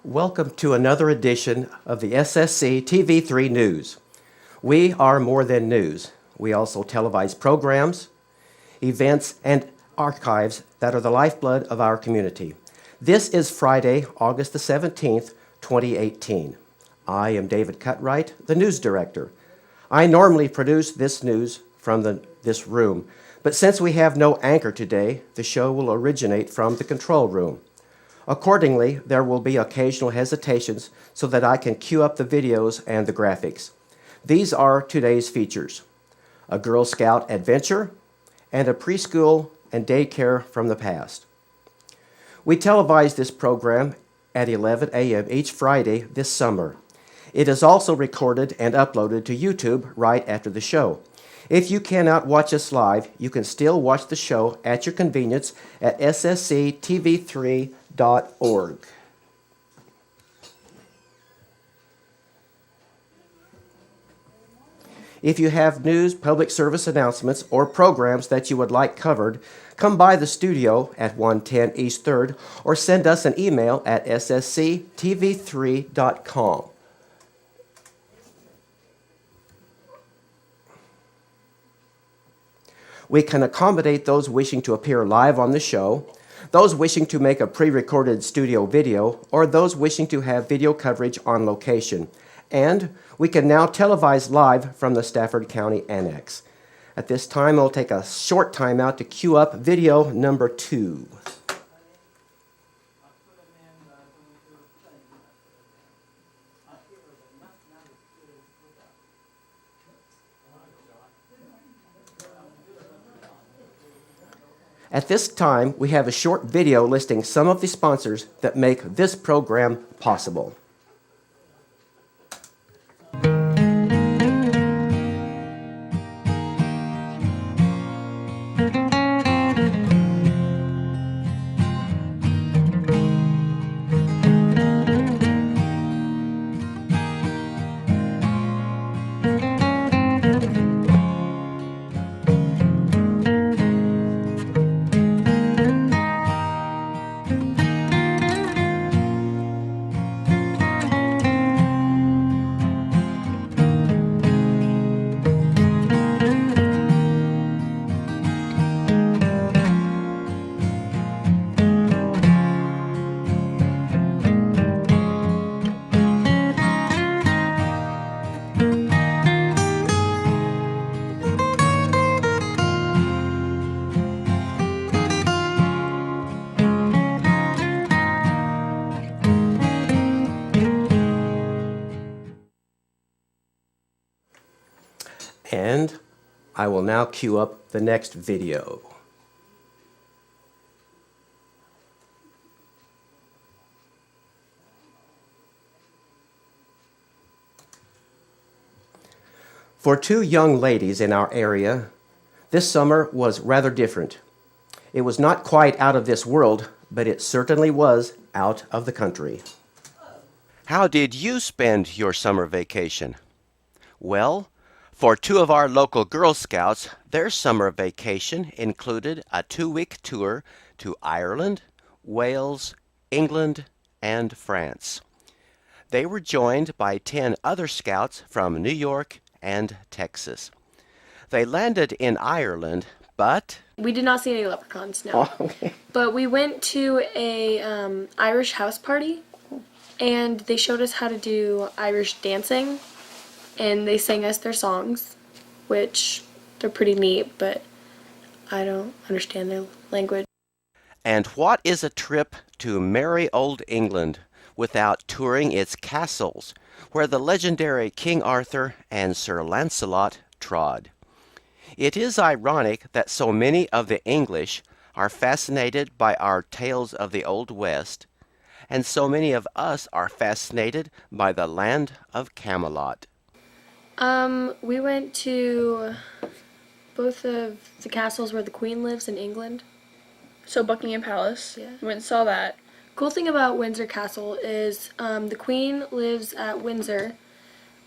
Welcome to another edition of the SSC TV3 News. We are more than news. We also televise programs, events, and archives that are the lifeblood of our community. This is Friday, August the 17th, 2018. I am David Cutright, the news director. I normally produce this news from this room, but since we have no anchor today, the show will originate from the control room. Accordingly, there will be occasional hesitations so that I can cue up the videos and the graphics. These are today's features: a Girl Scout adventure and a preschool and daycare from the past. We televise this program at 11 a.m. each Friday this summer. It is also recorded and uploaded to YouTube right after the show. If you cannot watch us live, you can still watch the show at your convenience at ssctv3.org. If you have news, public service announcements, or programs that you would like covered, come by the studio at 110 East 3rd or send us an email at ssctv3.com. We can accommodate those wishing to appear live on the show, those wishing to make a pre-recorded studio video, or those wishing to have video coverage on location. And we can now televise live from the Stafford County Annex. At this time, I'll take a short time out to cue up video number 2. At this time, we have a short video listing some of the sponsors that make this program possible. And I will now cue up the next video. For two young ladies in our area, this summer was rather different. It was not quite out of this world, but it certainly was out of the country. How did you spend your summer vacation? Well, for two of our local Girl Scouts, their summer vacation included a 2-week tour to Ireland, Wales, England, and France. They were joined by 10 other Scouts from New York and Texas. They landed in Ireland, but... We did not see any leprechauns, no. Oh, okay. But we went to a Irish house party, and they showed us how to do Irish dancing. And they sang us their songs, which they're pretty neat, but I don't understand their language. And what is a trip to merry old England without touring its castles, where the legendary King Arthur and Sir Lancelot trod? It is ironic that so many of the English are fascinated by our tales of the Old West, and so many of us are fascinated by the land of Camelot. We went to both of the castles where the Queen lives in England. So Buckingham Palace. Yeah. We went and saw that. Cool thing about Windsor Castle is the Queen lives at Windsor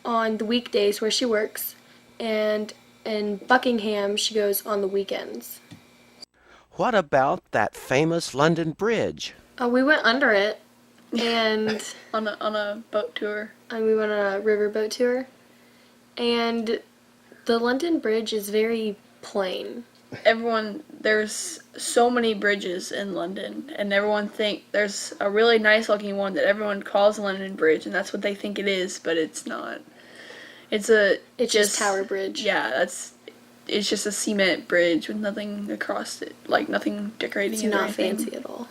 on the weekdays where she works, and in Buckingham she goes on the weekends. What about that famous London Bridge? We went under it. and On a boat tour. we went on a riverboat tour. And the London Bridge is very plain. There's so many bridges in London, and everyone think there's a really nice looking one that everyone calls London Bridge, and that's what they think it is, but it's not. It's just Tower Bridge. Yeah, it's just a cement bridge with nothing across it, like nothing decorating It's it or not anything. fancy at all.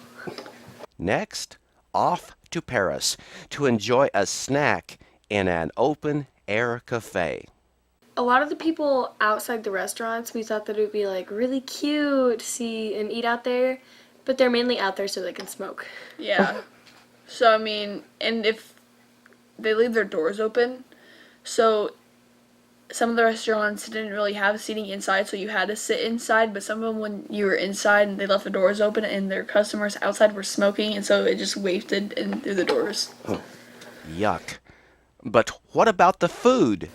Next, off to Paris to enjoy a snack in an open-air cafe. A lot of the people outside the restaurants, we thought that it would be like really cute to see and eat out there, but they're mainly out there so they can smoke. Yeah. So I mean, and if they leave their doors open, so some of the restaurants didn't really have seating inside, so you had to sit inside, but some of them, when you were inside and they left the doors open and their customers outside were smoking, and so it just wafted in through the doors. Yuck. But what about the food?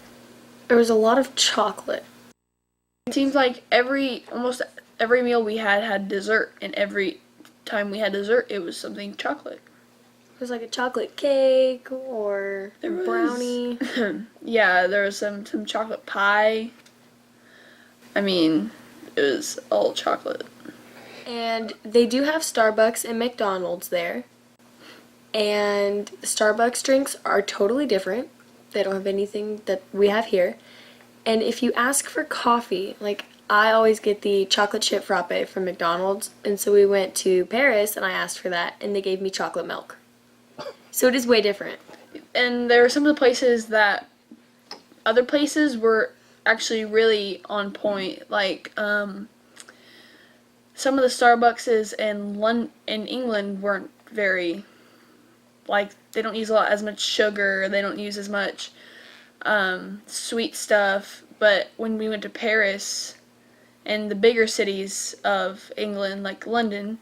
There was a lot of chocolate. It seems like almost every meal we had dessert, and every time we had dessert, it was something chocolate. It was like a chocolate cake or a There was- brownie. Yeah, there was some chocolate pie. I mean, it was all chocolate. And they do have Starbucks and McDonald's there. And the Starbucks drinks are totally different. They don't have anything that we have here. And if you ask for coffee, like I always get the chocolate chip frappe from McDonald's. And so we went to Paris and I asked for that and they gave me chocolate milk. So it is way different. And there were some of the places that other places were actually really on point. Like some of the Starbuckses in England weren't very, like, they don't use as much sugar. They don't use as much sweet stuff. But when we went to Paris and the bigger cities of England, like London,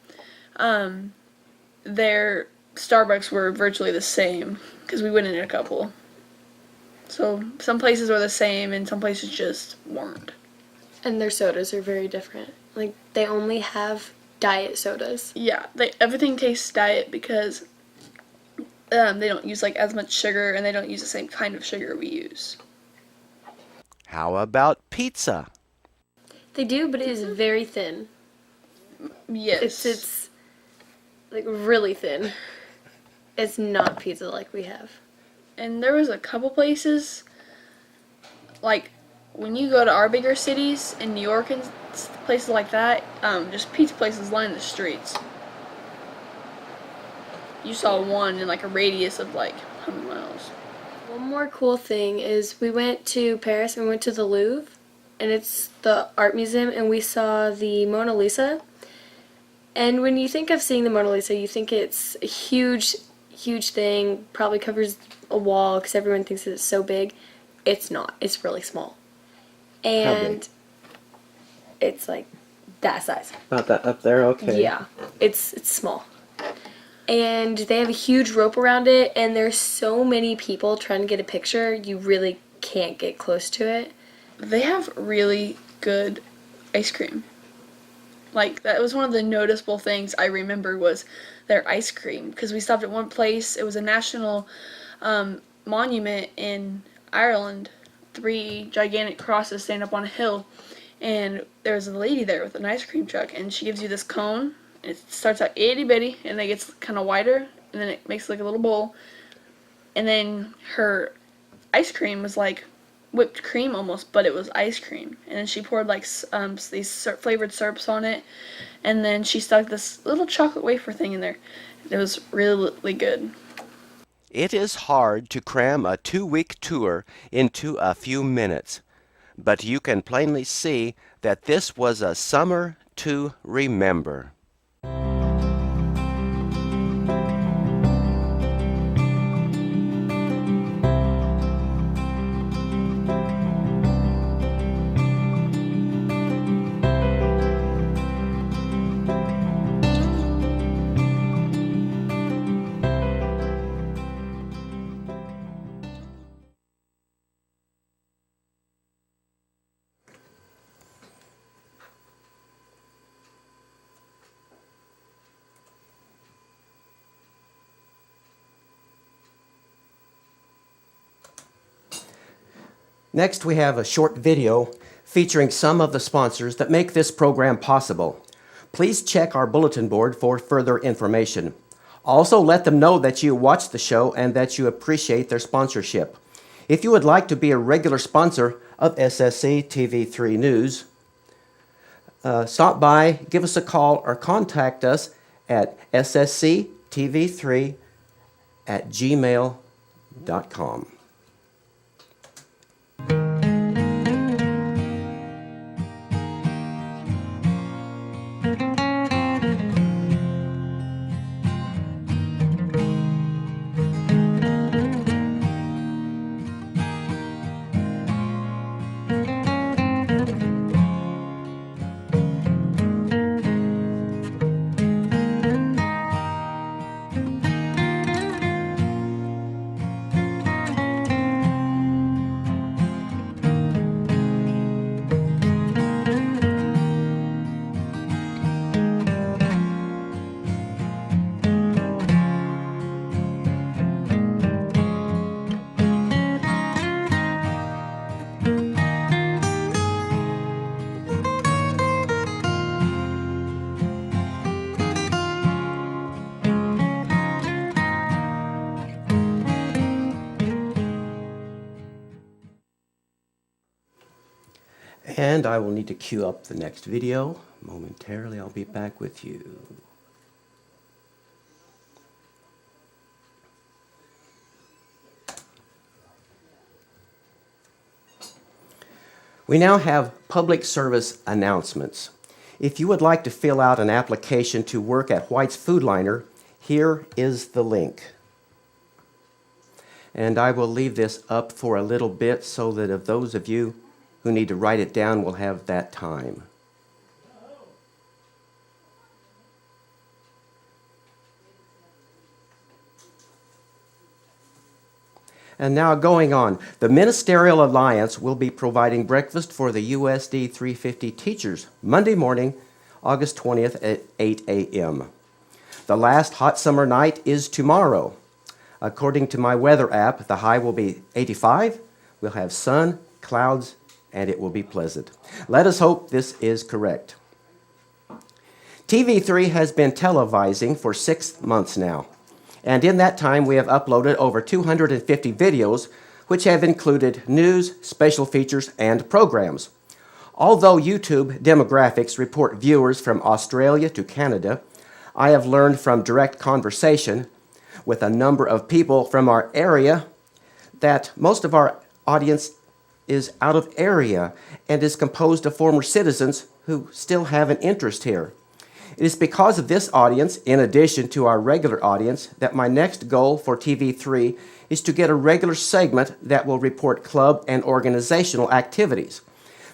their Starbucks were virtually the same because we went in a couple. So some places were the same and some places just weren't. And their sodas are very different. Like they only have diet sodas. Yeah, everything tastes diet because they don't use like as much sugar and they don't use the same kind of sugar we use. How about pizza? They do, but it is very thin. Yes. It's like really thin. It's not pizza like we have. And there was a couple places, like when you go to our bigger cities in New York and places like that, just pizza places line the streets. You saw one in like a radius of like 100 miles. One more cool thing is we went to Paris and we went to the Louvre, and it's the art museum, and we saw the Mona Lisa. And when you think of seeing the Mona Lisa, you think it's a huge thing, probably covers a wall because everyone thinks it's so big. It's not. It's really small. And it's like that size. Not that up there, okay. Yeah, it's small. And they have a huge rope around it, and there's so many people trying to get a picture, you really can't get close to it. They have really good ice cream. Like, that was one of the noticeable things I remember was their ice cream. Because we stopped at one place, it was a national monument in Ireland. 3 gigantic crosses stand up on a hill. And there was a lady there with an ice cream truck, and she gives you this cone. It starts out itty bitty, and then it gets kind of wider, and then it makes like a little bowl. And then her ice cream was like whipped cream almost, but it was ice cream. And then she poured like these flavored syrups on it, and then she stuck this little chocolate wafer thing in there. It was really, really good. It is hard to cram a 2-week tour into a few minutes, but you can plainly see that this was a summer to remember. Next, we have a short video featuring some of the sponsors that make this program possible. Please check our bulletin board for further information. Also, let them know that you watch the show and that you appreciate their sponsorship. If you would like to be a regular sponsor of SSC TV3 News, stop by, give us a call, or contact us at ssctv3@gmail.com. And I will need to queue up the next video. Momentarily, I'll be back with you. We now have public service announcements. If you would like to fill out an application to work at White's Food Liner, here is the link. And I will leave this up for a little bit so that if those of you who need to write it down will have that time. And now going on, the Ministerial Alliance will be providing breakfast for the USD 350 teachers Monday morning, August 20th at 8 a.m. The last hot summer night is tomorrow. According to my weather app, the high will be 85. We'll have sun, clouds, and it will be pleasant. Let us hope this is correct. TV3 has been televising for 6 months now, and in that time we have uploaded over 250 videos which have included news, special features, and programs. Although YouTube demographics report viewers from Australia to Canada, I have learned from direct conversation with a number of people from our area that most of our audience is out of area and is composed of former citizens who still have an interest here. It is because of this audience, in addition to our regular audience, that my next goal for TV3 is to get a regular segment that will report club and organizational activities.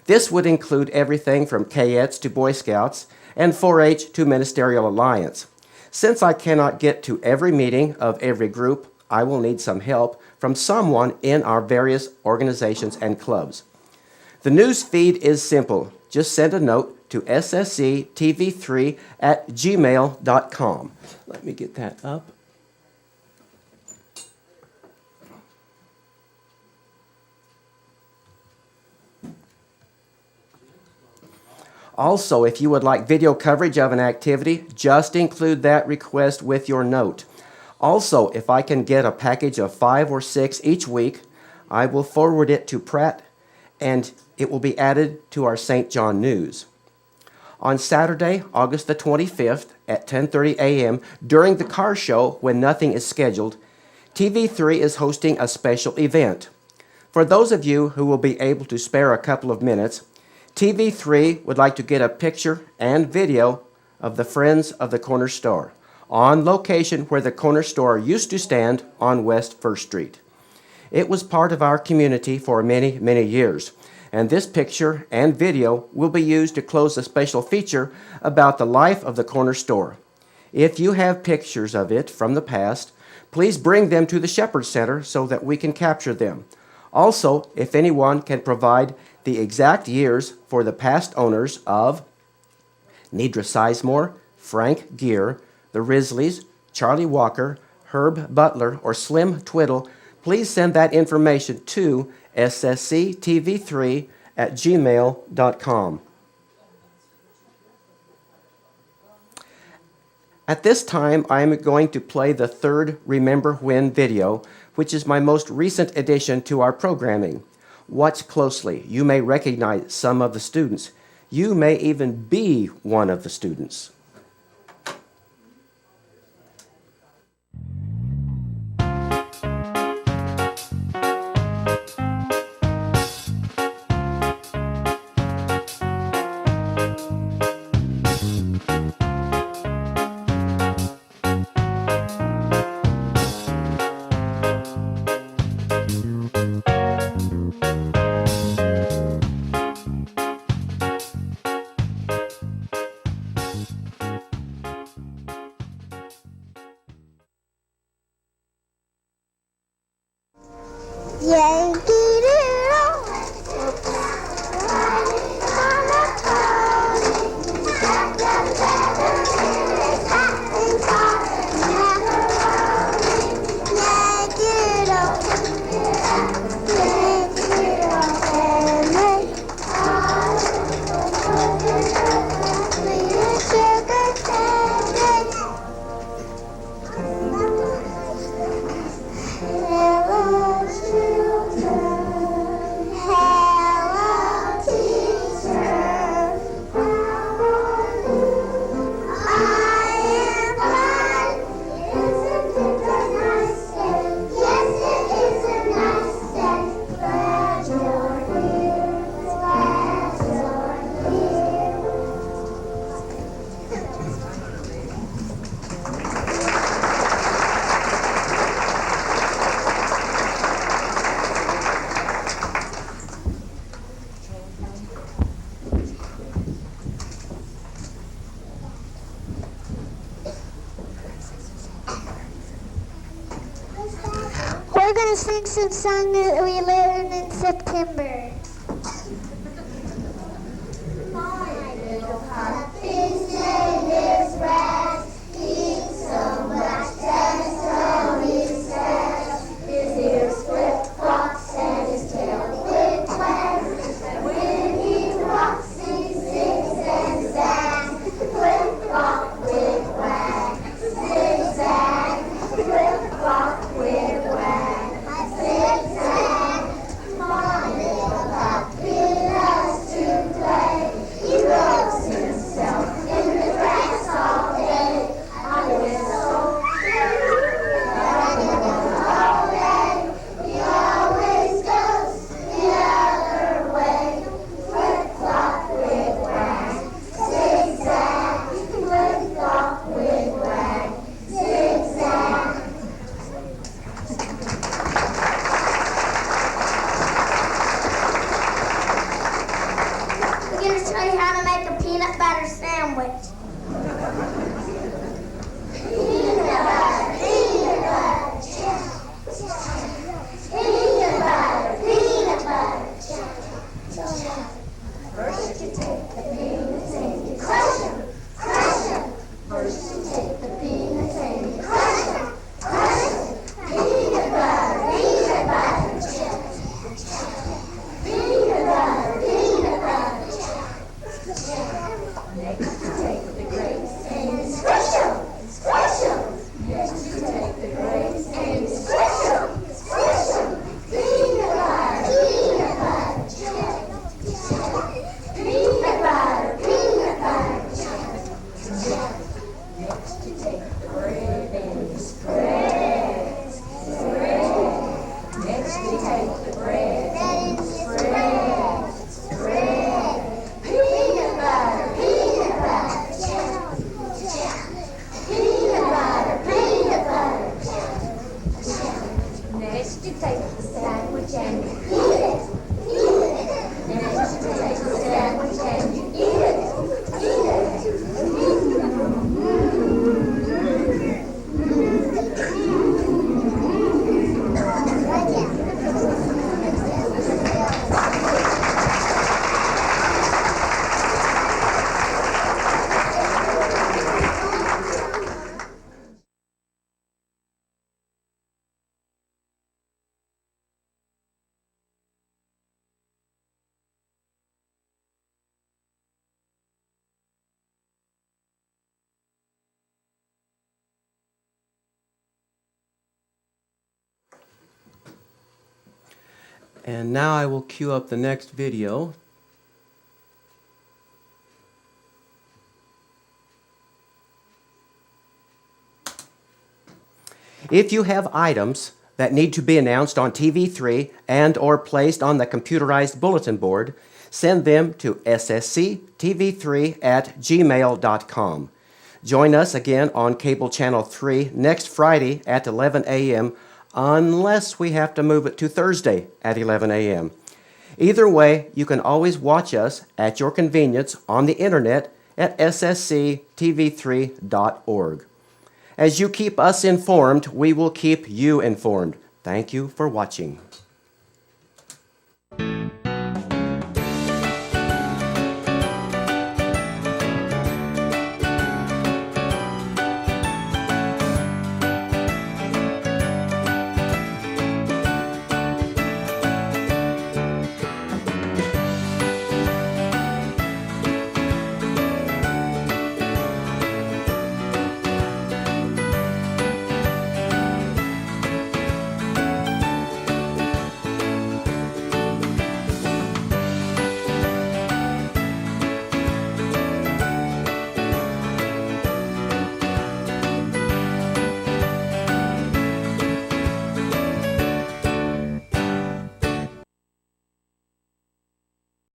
This would include everything from Cadets to Boy Scouts and 4-H to Ministerial Alliance. Since I cannot get to every meeting of every group, I will need some help from someone in our various organizations and clubs. The news feed is simple. Just send a note to ssctv3@gmail.com. Let me get that up. Also, if you would like video coverage of an activity, just include that request with your note. Also, if I can get a package of 5 or 6 each week, I will forward it to Pratt, and it will be added to our St. John News. On Saturday, August the 25th at 10:30 a.m., during the car show when nothing is scheduled, TV3 is hosting a special event. For those of you who will be able to spare a couple of minutes, TV3 would like to get a picture and video of the Friends of the Corner Store, on location where the corner store used to stand on West 1st Street. It was part of our community for many, many years, and this picture and video will be used to close a special feature about the life of the corner store. If you have pictures of it from the past, please bring them to the Shepherd Center so that we can capture them. Also, if anyone can provide the exact years for the past owners of Nedra Sizemore, Frank Gear, the Risleys, Charlie Walker, Herb Butler, or Slim Twiddle, please send that information to ssctv3@gmail.com. At this time, I am going to play the third Remember When video, which is my most recent addition to our programming. Watch closely. You may recognize some of the students. You may even be one of the students. Yankee Doodle. We're going to sing some song that we learned in September. My little heart is in his breast. He's so much tense, so he says. His ears flip-flops and his tail flip-flaps. And when he walks, he sings and zags. Flip-flop, whip-wag, zig-zag. Flip-flop, whip-wag. Zigzag, my little And now I will queue up the next video. If you have items that need to be announced on TV3 and or placed on the computerized bulletin board, send them to ssctv3@gmail.com. Join us again on Cable Channel 3 next Friday at 11 a.m. unless we have to move it to Thursday at 11 a.m. Either way, you can always watch us at your convenience on the internet at ssctv3.org. As you keep us informed, we will keep you informed. Thank you for watching.